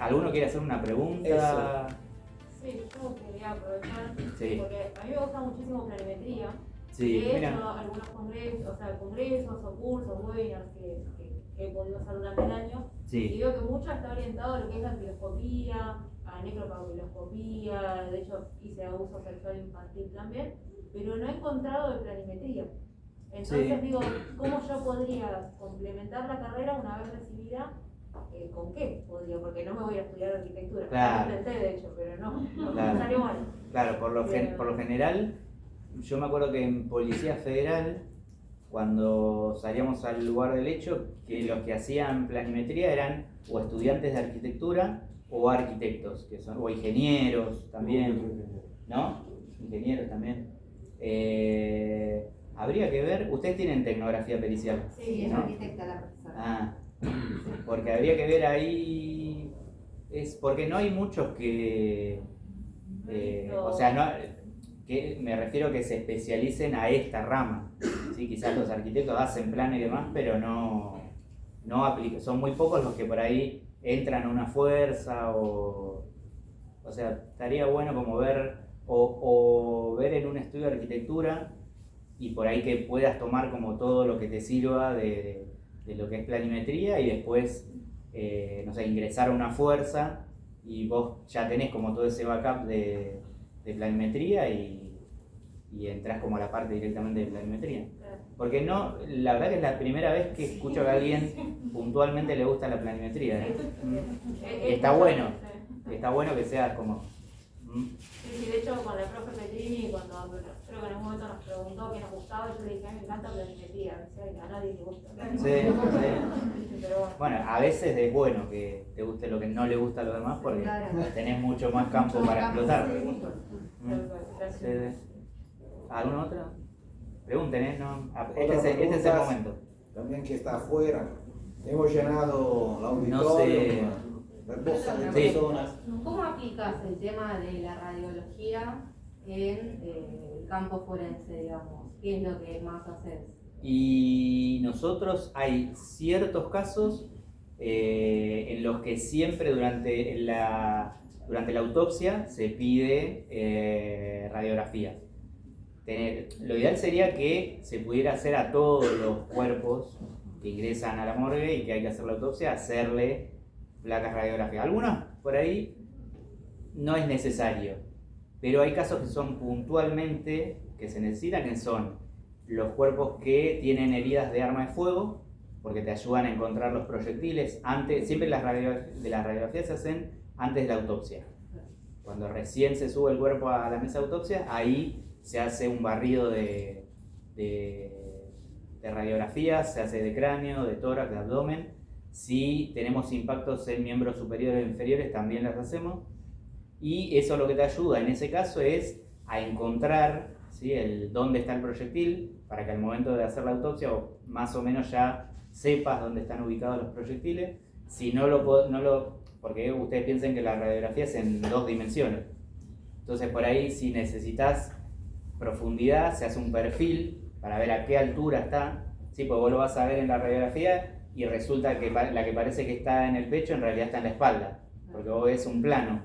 ¿Alguno quiere hacer una pregunta? Eso. Sí, yo quería aprovechar, Sí. porque a mí me gusta muchísimo planimetría. Sí, De hecho, mira. algunos congresos o cursos, webinars que he podido hacer durante el año, y Sí. veo que mucho está orientado a lo que es la filoscopía, a necropauriloscopía, de hecho hice abuso sexual infantil también, pero no he encontrado de planimetría. Entonces Sí. digo, ¿cómo yo podría complementar la carrera una vez recibida? ¿Con qué podría? Porque no me voy a estudiar arquitectura. Claro. Lo intenté, de hecho, pero no Claro. salió mal. Claro, por lo general, yo me acuerdo que en Policía Federal, cuando salíamos al lugar del hecho, que los que hacían planimetría eran o estudiantes de arquitectura o arquitectos, o ingenieros también, ¿no? Ingenieros también. Habría que ver, ustedes tienen tecnografía pericial. Sí, es ¿no? arquitecta la profesora. Ah, porque habría que ver ahí, porque no hay muchos que, o sea, no, que me refiero que se especialicen a esta rama. ¿Sí? Quizás los arquitectos hacen planos y demás, pero no aplican, son muy pocos los que por ahí entran a una fuerza o sea, estaría bueno como ver o ver en un estudio de arquitectura y por ahí que puedas tomar como todo lo que te sirva de lo que es planimetría y después, no sé, ingresar a una fuerza y vos ya tenés como todo ese backup de planimetría y entras como a la parte directamente de planimetría. Porque no, la verdad que es la primera vez que escucho que a alguien puntualmente le gusta la planimetría. Y está bueno que seas como... Sí, de hecho con la profe Petrini, cuando creo que en un momento nos preguntó qué nos gustaba, yo le dije, a mí me encanta planimetría, o sea, a nadie le gusta. Sí. Pero Bueno, a veces es bueno que te guste lo que no le gusta a los demás porque tenés mucho más campo para explotar. Sí. ¿Alguna otra? Pregunten, ¿no? Este es el momento. También que está afuera. Hemos llenado la auditorio. No sé. Reposan de Sí. personas. ¿Cómo aplicas el tema de la radiología en el campo forense, digamos? ¿Qué es lo que más haces? Y nosotros hay ciertos casos en los que siempre durante la autopsia se pide radiografía. Lo ideal sería que se pudiera hacer a todos los cuerpos que ingresan a la morgue y que hay que hacer la autopsia, hacerle placas radiográficas. Algunas por ahí no es necesario, pero hay casos que son puntualmente que se necesitan, que son los cuerpos que tienen heridas de arma de fuego, porque te ayudan a encontrar los proyectiles. Siempre las radiografías se hacen antes de la autopsia. Cuando recién se sube el cuerpo a la mesa de autopsia, ahí se hace un barrido de radiografías, se hace de cráneo, de tórax, de abdomen. Si tenemos impactos en miembros superiores e inferiores, también las hacemos. Y eso lo que te ayuda en ese caso es a encontrar, ¿sí?, dónde está el proyectil, para que al momento de hacer la autopsia más o menos ya sepas dónde están ubicados los proyectiles. Si porque ustedes piensen que la radiografía es en 2 dimensiones. Entonces por ahí si necesitas profundidad, se hace un perfil para ver a qué altura está. Sí, pues vos lo vas a ver en la radiografía y resulta que la que parece que está en el pecho en realidad está en la espalda, porque vos ves un plano.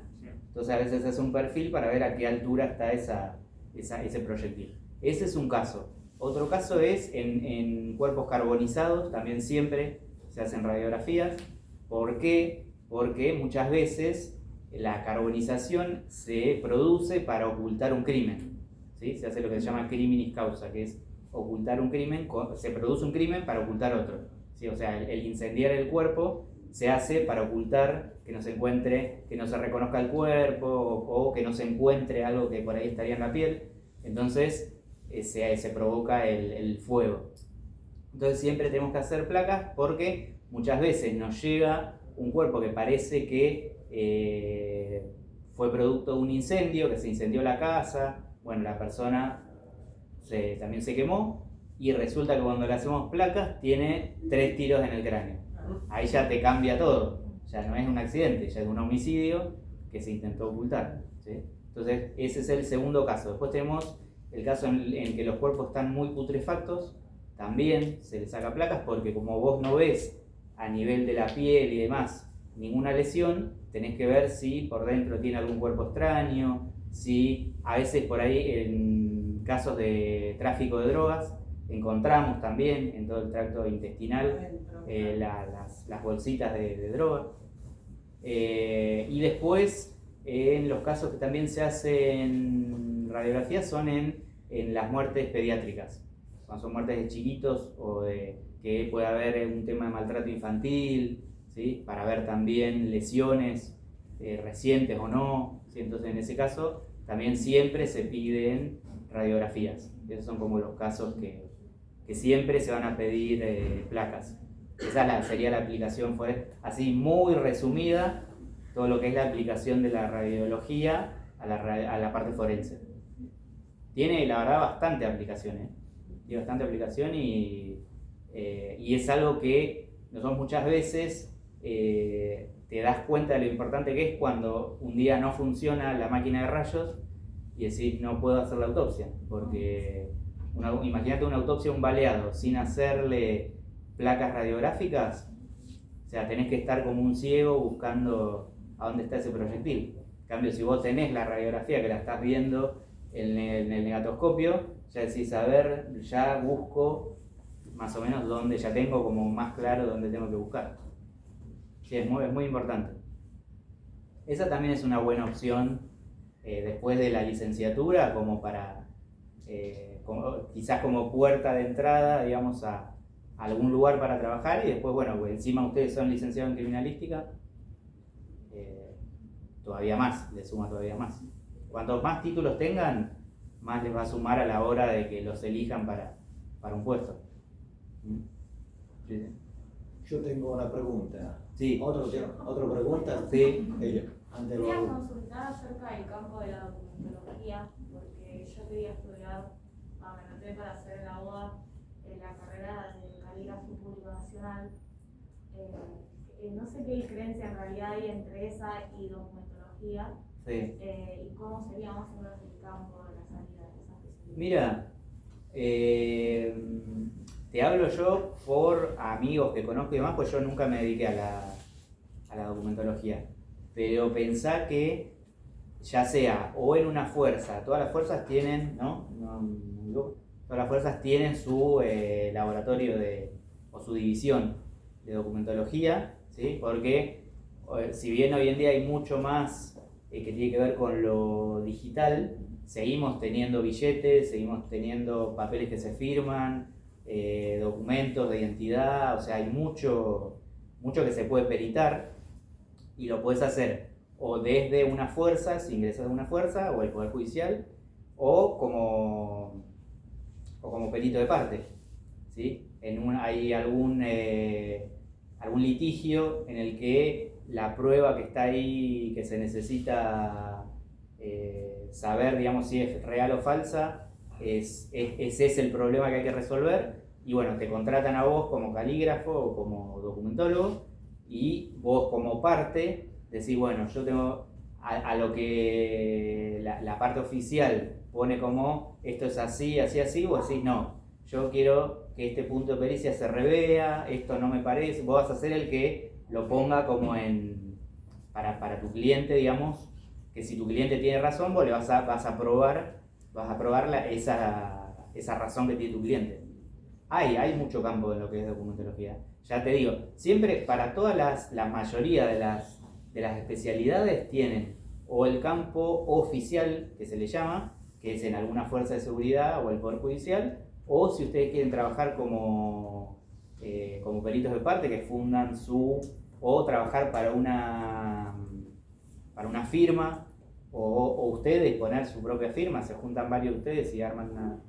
Entonces a veces se hace un perfil para ver a qué altura está ese proyectil. Ese es un caso. Otro caso es en cuerpos carbonizados, también siempre se hacen radiografías. ¿Por qué? Porque muchas veces la carbonización se produce para ocultar un crimen. ¿Sí? Se hace lo que se llama criminis causa, que es ocultar un crimen, se produce un crimen para ocultar otro. ¿Sí? O sea, el incendiar el cuerpo se hace para ocultar que no se reconozca el cuerpo o que no se encuentre algo que por ahí estaría en la piel. Entonces se provoca el fuego. Entonces siempre tenemos que hacer placas porque muchas veces nos llega un cuerpo que parece que fue producto de un incendio, que se incendió la casa, bueno, la persona también se quemó y resulta que cuando le hacemos placas tiene 3 tiros en el cráneo. Ahí ya te cambia todo, ya no es un accidente, ya es un homicidio que se intentó ocultar, ¿sí? Entonces ese es el segundo caso. Después tenemos el caso en que los cuerpos están muy putrefactos, también se les saca placas porque como vos no ves a nivel de la piel y demás ninguna lesión, tenés que ver si por dentro tiene algún cuerpo extraño, si a veces por ahí en casos de tráfico de drogas encontramos también en todo el tracto intestinal las bolsitas de droga. Y después, en los casos que también se hacen radiografías son en las muertes pediátricas, cuando son muertes de chiquitos o de que puede haber un tema de maltrato infantil, ¿sí? Para ver también lesiones recientes o no, ¿sí? Entonces en ese caso también siempre se piden radiografías. Esos son como los casos que siempre se van a pedir placas. Esa sería la aplicación, fue así muy resumida, todo lo que es la aplicación de la radiología a la parte forense. Tiene la verdad bastante aplicación, tiene bastante aplicación y es algo que nosotros muchas veces te das cuenta de lo importante que es cuando un día no funciona la máquina de rayos y decís no puedo hacer la autopsia, porque imagínate una autopsia a un baleado sin hacerle placas radiográficas, o sea, tenés que estar como un ciego buscando a dónde está ese proyectil. En cambio, si vos tenés la radiografía que la estás viendo en el negatoscopio, ya decís, a ver, ya busco más o menos dónde, ya tengo como más claro dónde tengo que buscar. Sí, es muy importante. Esa también es una buena opción después de la licenciatura, como para, quizás como puerta de entrada, digamos, a algún lugar para trabajar y después, bueno, pues encima ustedes son licenciados en criminalística, todavía más, les suma todavía más. Cuantos más títulos tengan, más les va a sumar a la hora de que los elijan para un puesto. Sí. Yo tengo una pregunta. Sí. ¿Otra pregunta? Sí. Quería consultar acerca del campo de la documentología, porque yo quería estudiar, me anoté para hacer la UBA, la carrera de calígrafo público nacional. No sé qué diferencia en realidad hay entre esa y documentología. Sí. Y cómo sería más o menos el campo de la salida de esa especialidad. Mira, te hablo yo por amigos que conozco y demás, pues yo nunca me dediqué a la documentología. Pero pensá que ya sea o en una fuerza, todas las fuerzas tienen, ¿no? Todas las fuerzas tienen su laboratorio o su división de documentología, ¿sí? Porque si bien hoy en día hay mucho más que tiene que ver con lo digital, seguimos teniendo billetes, seguimos teniendo papeles que se firman, documentos de identidad, o sea, hay mucho que se puede peritar y lo puedes hacer o desde una fuerza, si ingresas a una fuerza, o el Poder Judicial, o como perito de parte, ¿sí? Hay algún litigio en el que la prueba que está ahí, que se necesita saber, digamos, si es real o falsa, ese es el problema que hay que resolver, y bueno, te contratan a vos como calígrafo o como documentólogo, y vos como parte decís, bueno, yo tengo a lo que la parte oficial pone como esto es así, así, así, vos decís no, yo quiero que este punto de pericia se revea, esto no me parece, vos vas a ser el que lo ponga como para tu cliente, digamos, que si tu cliente tiene razón, vos le vas a probar esa razón que tiene tu cliente. Hay mucho campo en lo que es documentología. Ya te digo, siempre para todas la mayoría de las especialidades tienen o el campo oficial, que se le llama, que es en alguna fuerza de seguridad o el Poder Judicial, o si ustedes quieren trabajar como peritos de parte, que fundan o trabajar para una firma, o ustedes poner su propia firma, se juntan varios de ustedes y arman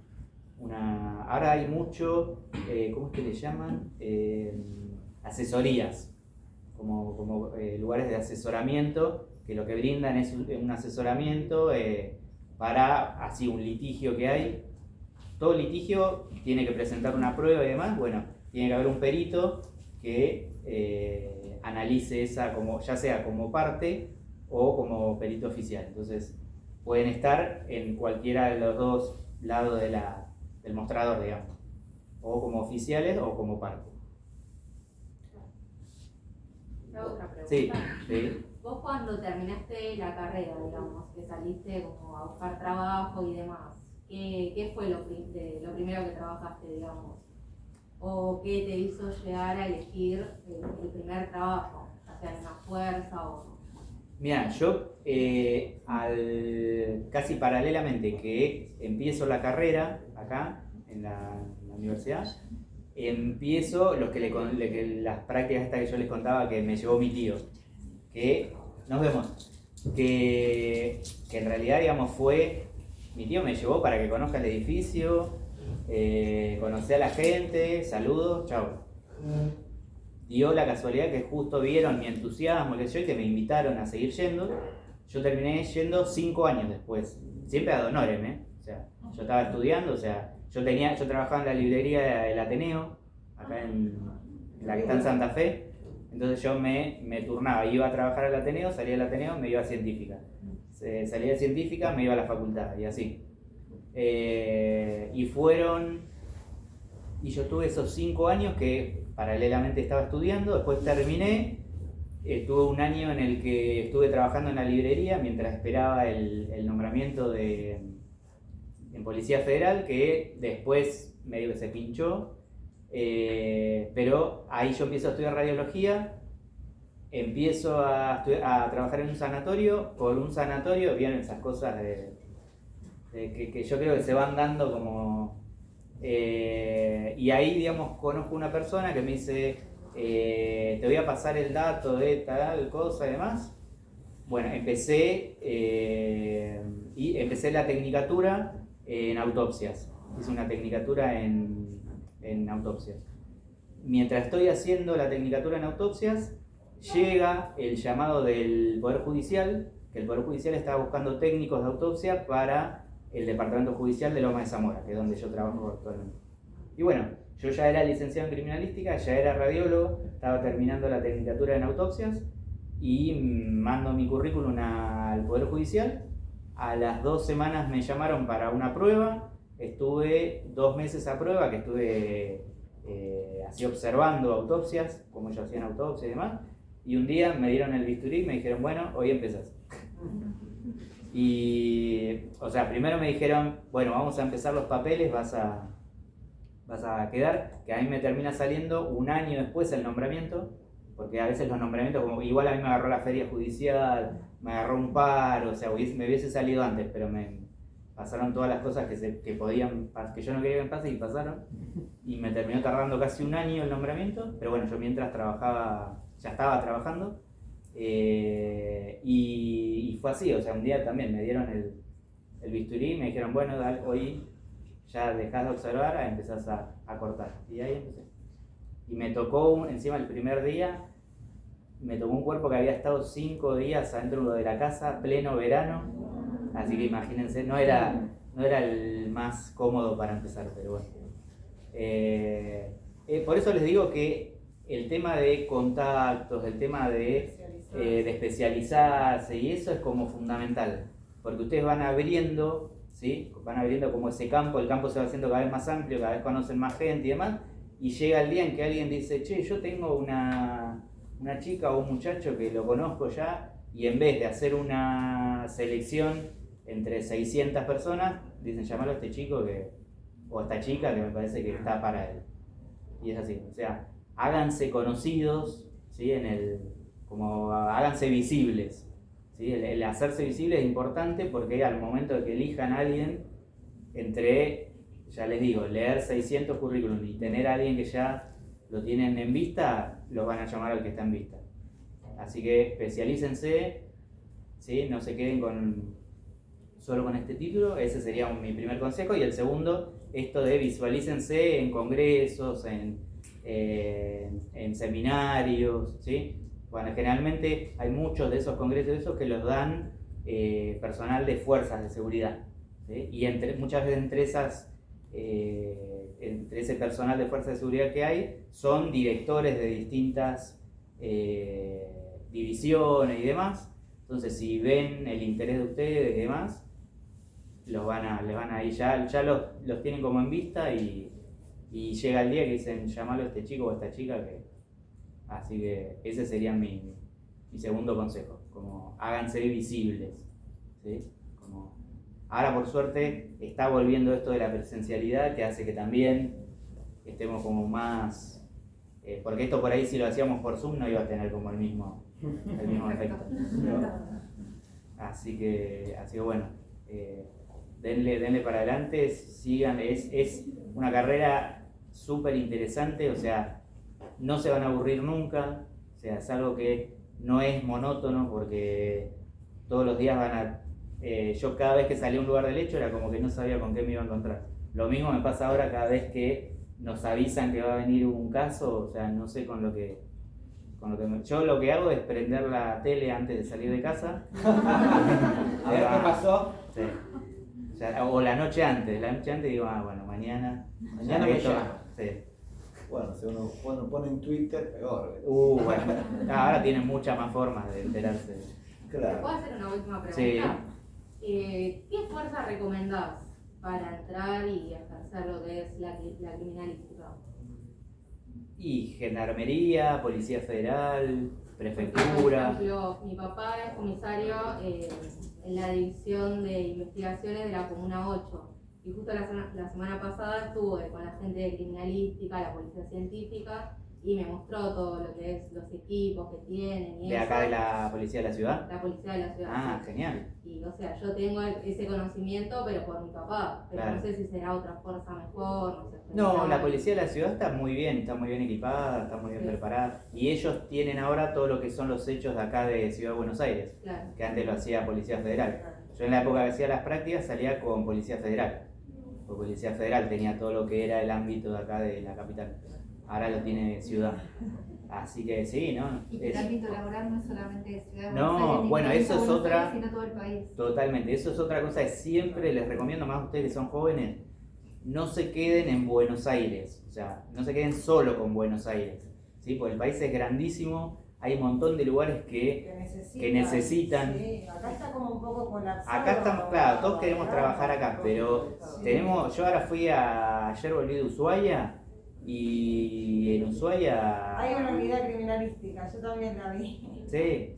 ahora hay mucho, ¿cómo es que le llaman? Asesorías, como lugares de asesoramiento, que lo que brindan es un asesoramiento para así un litigio que hay. Todo litigio tiene que presentar una prueba y demás, bueno, tiene que haber un perito que analice esa, ya sea como parte o como perito oficial. Entonces pueden estar en cualquiera de los dos lados del mostrador, digamos, o como oficiales o como parte. Te hago otra pregunta. Sí, sí. Vos cuando terminaste la carrera, digamos, que saliste como a buscar trabajo y demás, ¿qué fue lo primero que trabajaste, digamos? ¿O qué te hizo llegar a elegir el primer trabajo? O sea, una fuerza o... Mira, yo casi paralelamente que empiezo la carrera acá en la universidad, empiezo las prácticas estas que yo les contaba que me llevó mi tío, que nos vemos, que en realidad, digamos, mi tío me llevó para que conozca el edificio, conocí a la gente, saludos, chao. Dio la casualidad que justo vieron mi entusiasmo y que me invitaron a seguir yendo. Yo terminé yendo 5 años después, siempre ad honorem, O sea, yo estaba estudiando, o sea, yo trabajaba en la librería del Ateneo, acá en la que está en Santa Fe. Entonces yo me turnaba, iba a trabajar al Ateneo, salía del Ateneo, me iba a científica. Salía de científica, me iba a la facultad y así. Y yo tuve esos 5 años que paralelamente estaba estudiando, después terminé, tuve un año en el que estuve trabajando en la librería mientras esperaba el nombramiento en Policía Federal, que después medio que se pinchó, pero ahí yo empiezo a estudiar radiología, empiezo a trabajar en un sanatorio, por un sanatorio, vienen esas cosas que yo creo que se van dando como... y ahí, digamos, conozco una persona que me dice, te voy a pasar el dato de tal cosa y demás. Bueno, empecé la tecnicatura en autopsias. Hice una tecnicatura en autopsias. Mientras estoy haciendo la tecnicatura en autopsias, llega el llamado del Poder Judicial, que el Poder Judicial estaba buscando técnicos de autopsia para el Departamento Judicial de Loma de Zamora, que es donde yo trabajo actualmente. Y bueno, yo ya era licenciado en criminalística, ya era radiólogo, estaba terminando la tecnicatura en autopsias y mando mi currículum al Poder Judicial. A las 2 semanas me llamaron para una prueba, estuve 2 meses a prueba, que estuve así observando autopsias, cómo ellos hacían autopsias y demás, y un día me dieron el bisturí y me dijeron, bueno, hoy empezás. Y, o sea, primero me dijeron, bueno, vamos a empezar los papeles, vas a quedar, que a mí me termina saliendo un año después el nombramiento, porque a veces los nombramientos, como igual a mí me agarró la feria judicial, me agarró un paro, o sea, me hubiese salido antes, pero me pasaron todas las cosas que yo no quería que me pase y pasaron, y me terminó tardando casi un año el nombramiento, pero bueno, yo mientras ya estaba trabajando. Y fue así, o sea, un día también me dieron el bisturí y me dijeron, bueno, hoy ya dejás de observar, empezás a cortar. Y ahí empecé. Y me tocó, encima el primer día, me tocó un cuerpo que había estado 5 días adentro de la casa, pleno verano. Así que imagínense, no era el más cómodo para empezar, pero bueno. Por eso les digo que el tema de contactos, el tema de especializarse y eso es como fundamental, porque ustedes van abriendo, ¿sí? Van abriendo como ese campo, el campo se va haciendo cada vez más amplio, cada vez conocen más gente y demás, y llega el día en que alguien dice, che, yo tengo una chica o un muchacho que lo conozco ya, y en vez de hacer una selección entre 600 personas, dicen, llamalo a este chico o a esta chica que me parece que está para él. Y es así, o sea, háganse conocidos, ¿sí? Como háganse visibles, ¿sí? El hacerse visible es importante porque al momento de que elijan a alguien, ya les digo, leer 600 currículums y tener a alguien que ya lo tienen en vista, los van a llamar al que está en vista. Así que especialícense, ¿sí? No se queden solo con este título, ese sería mi primer consejo. Y el segundo, esto de visualícense en congresos, en seminarios, ¿sí? Bueno, generalmente hay muchos de esos congresos que los dan personal de fuerzas de seguridad, ¿sí? Y muchas veces entre ese personal de fuerzas de seguridad que hay, son directores de distintas divisiones y demás. Entonces, si ven el interés de ustedes y demás, les van a ir, ya los tienen como en vista y llega el día que dicen, llamalo a este chico o a esta chica Así que ese sería mi segundo consejo, como háganse visibles, ¿sí? Como, ahora por suerte está volviendo esto de la presencialidad que hace que también estemos como más, porque esto por ahí si lo hacíamos por Zoom no iba a tener como el mismo efecto. Así que bueno, denle para adelante, sigan, es una carrera súper interesante, o sea, no se van a aburrir nunca, o sea, es algo que no es monótono porque todos los días van a... yo cada vez que salía a un lugar del hecho era como que no sabía con qué me iba a encontrar. Lo mismo me pasa ahora cada vez que nos avisan que va a venir un caso, o sea, no sé con lo que yo lo que hago es prender la tele antes de salir de casa. A ver qué pasó. Sí. O la noche antes digo, bueno, mañana me esto, llama. sí. Bueno, si uno pone en Twitter, peor. Bueno. Ahora tienen muchas más formas de enterarse. ¿Te Claro. puedo hacer una última pregunta? Sí. ¿Qué fuerza recomendás para entrar y ejercer lo que es la criminalística? Y Gendarmería, Policía Federal, Por Prefectura. ejemplo, mi papá es comisario en la división de investigaciones de la Comuna 8. Y justo la semana pasada estuve con la gente de criminalística, la policía científica, y me mostró todo lo que es los equipos que tienen y ¿De eso. acá de la Policía de la Ciudad? La policía de la ciudad. Ah, sí. genial. Y o sea, yo tengo ese conocimiento, pero por mi papá. Pero Claro. no sé si será otra fuerza mejor, no sé. No, la Policía de la Ciudad está muy bien equipada, está muy bien Sí. preparada. Y ellos tienen ahora todo lo que son los hechos de acá de Ciudad de Buenos Aires, Claro. que antes lo hacía Policía Federal. Yo en la época que hacía las prácticas salía con Policía Federal. Porque Policía Federal tenía todo lo que era el ámbito de acá de la capital. Ahora lo tiene Ciudad. Así que sí, ¿no? Y que el ámbito laboral no es solamente de Ciudad de No, Buenos Aires, ni bueno, provincia eso de es Buenos otra- Aires, sino todo el país. Totalmente, eso es otra cosa que siempre les recomiendo más a ustedes que son jóvenes, no se queden en Buenos Aires, o sea, no se queden solo con Buenos Aires, ¿sí? Porque el país es grandísimo, hay un montón de lugares que necesitan. Sí, acá está como un poco colapsado. Acá estamos, claro, todos queremos trabajar acá, pero Sí. yo ahora ayer volví de Ushuaia y en Ushuaia... Hay una unidad criminalística, yo también la vi. Sí.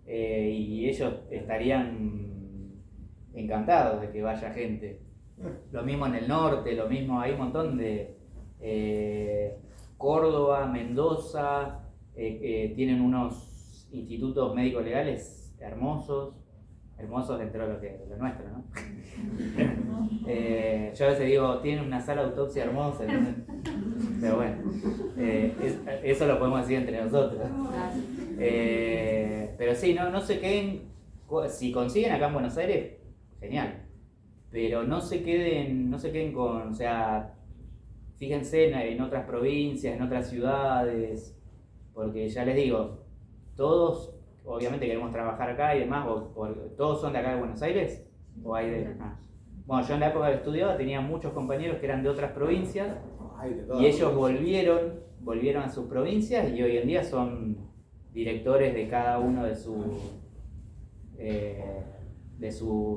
Y ellos estarían encantados de que vaya gente. Lo mismo en el norte, lo mismo, hay un montón de... Córdoba, Mendoza, tienen unos institutos médicos legales hermosos dentro de lo nuestro, ¿no? Yo a veces digo, tienen una sala de autopsia hermosa, pero bueno, eso lo podemos decir entre nosotros. Pero sí, no se queden, si consiguen acá en Buenos Aires, genial, pero no se queden con, o sea, fíjense en otras provincias, en otras ciudades, porque ya les digo, todos obviamente queremos trabajar acá y demás, ¿todos son de acá de Buenos Aires? ¿O hay de...? Bueno, yo en la época que estudiaba tenía muchos compañeros que eran de otras provincias y ellos volvieron a sus provincias y hoy en día son directores de cada uno de sus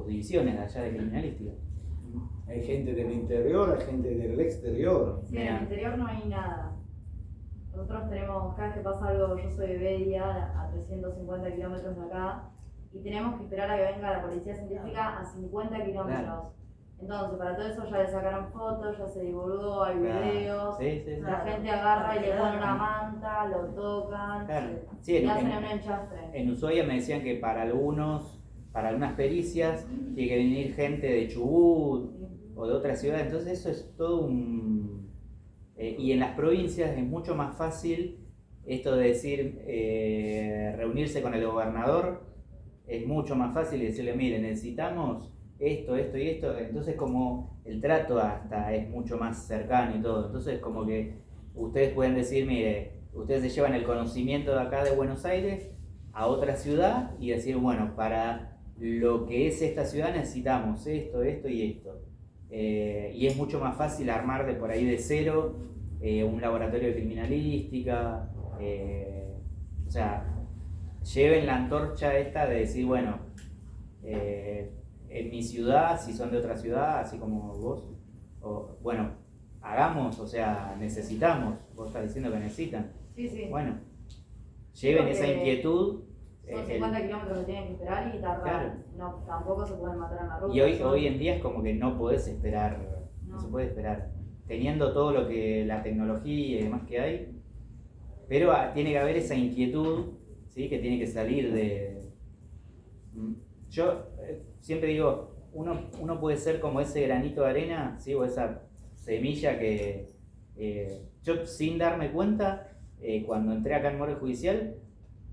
divisiones de allá de criminalística. Hay gente del interior, hay gente del exterior. Sí, en el interior no hay nada. Nosotros tenemos, cada vez que pasa algo, yo soy de Bedia, a 350 kilómetros de acá, y tenemos que esperar a que venga la policía científica a 50 kilómetros. Claro. Entonces, para todo eso ya le sacaron fotos, ya se divulgó, hay Claro. videos. Sí. La gente agarra y le pone una manta, lo tocan, Claro. y Sí, hacen un enchastre. en Ushuaia me decían que para algunas pericias tiene que venir gente de Chubut o de otras ciudades, entonces eso es todo un... y en las provincias es mucho más fácil esto de decir, reunirse con el gobernador, es mucho más fácil decirle, mire, necesitamos esto y esto, entonces como el trato hasta es mucho más cercano y todo, entonces como que ustedes pueden decir, mire, ustedes se llevan el conocimiento de acá de Buenos Aires a otra ciudad y decir, bueno, para lo que es esta ciudad necesitamos esto y esto. Y es mucho más fácil armar de por ahí de cero un laboratorio de criminalística, o sea, lleven la antorcha esta de decir, bueno, en mi ciudad, si son de otra ciudad, así como vos, o, bueno, hagamos, o sea, necesitamos, vos estás diciendo que necesitan. Sí, sí. Bueno, lleven Porque esa inquietud. Son 50 kilómetros que tienen que esperar y tardar. Claro. No, tampoco se pueden matar en la ruta. Y hoy, son- hoy en día es como que no podés esperar, no No. se puede esperar. Teniendo todo lo que la tecnología y demás que hay, pero tiene que haber esa inquietud, ¿sí? Que tiene que salir de... Yo siempre digo, uno puede ser como ese granito de arena, ¿sí? O esa semilla que yo sin darme cuenta, cuando entré acá en Morgue Judicial,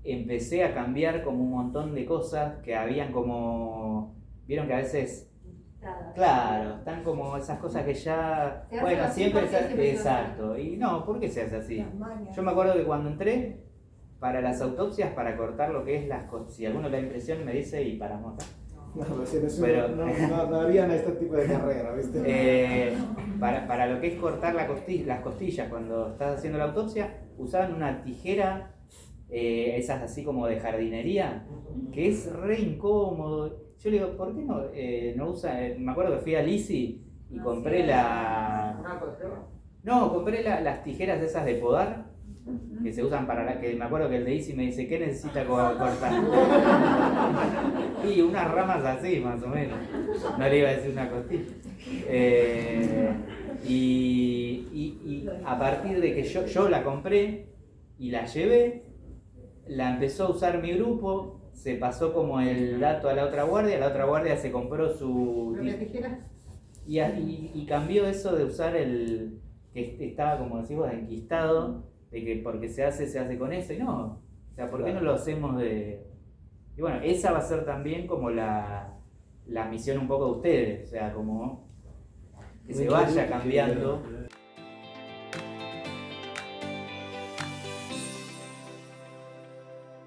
empecé a cambiar como un montón de cosas que habían como... Vieron que a veces... Claro, están como esas cosas que ya... Se hace Bueno, así siempre... porque siempre se hace Exacto. Y no, ¿por qué se hace así? Las mañas. Yo me acuerdo que cuando entré, para las autopsias, para cortar lo que es las costillas, si alguno le da impresión me dice y paramos acá. No, pero Pero- no harían este tipo de carrera, ¿viste? Para lo que es cortar las costillas cuando estás haciendo la autopsia, usaban una tijera, esas así como de jardinería, que es re incómodo. Yo le digo, ¿por qué no usa? Me acuerdo que fui a Lisi y compré compré las tijeras esas de podar, que se usan para que me acuerdo que el de Isi me dice, ¿qué necesita cortar? Y unas ramas así, más o menos. No le iba a decir una costilla. Y a partir de que yo la compré y la llevé, la empezó a usar mi grupo, se pasó como el dato a la otra guardia se compró su... ¿Pero la tijera? Y cambió eso de usar el que estaba, como decimos, enquistado, de que porque se hace con eso, y no. O sea, ¿por qué no lo hacemos de...? Y bueno, esa va a ser también como la misión un poco de ustedes, o sea, como que se vaya cambiando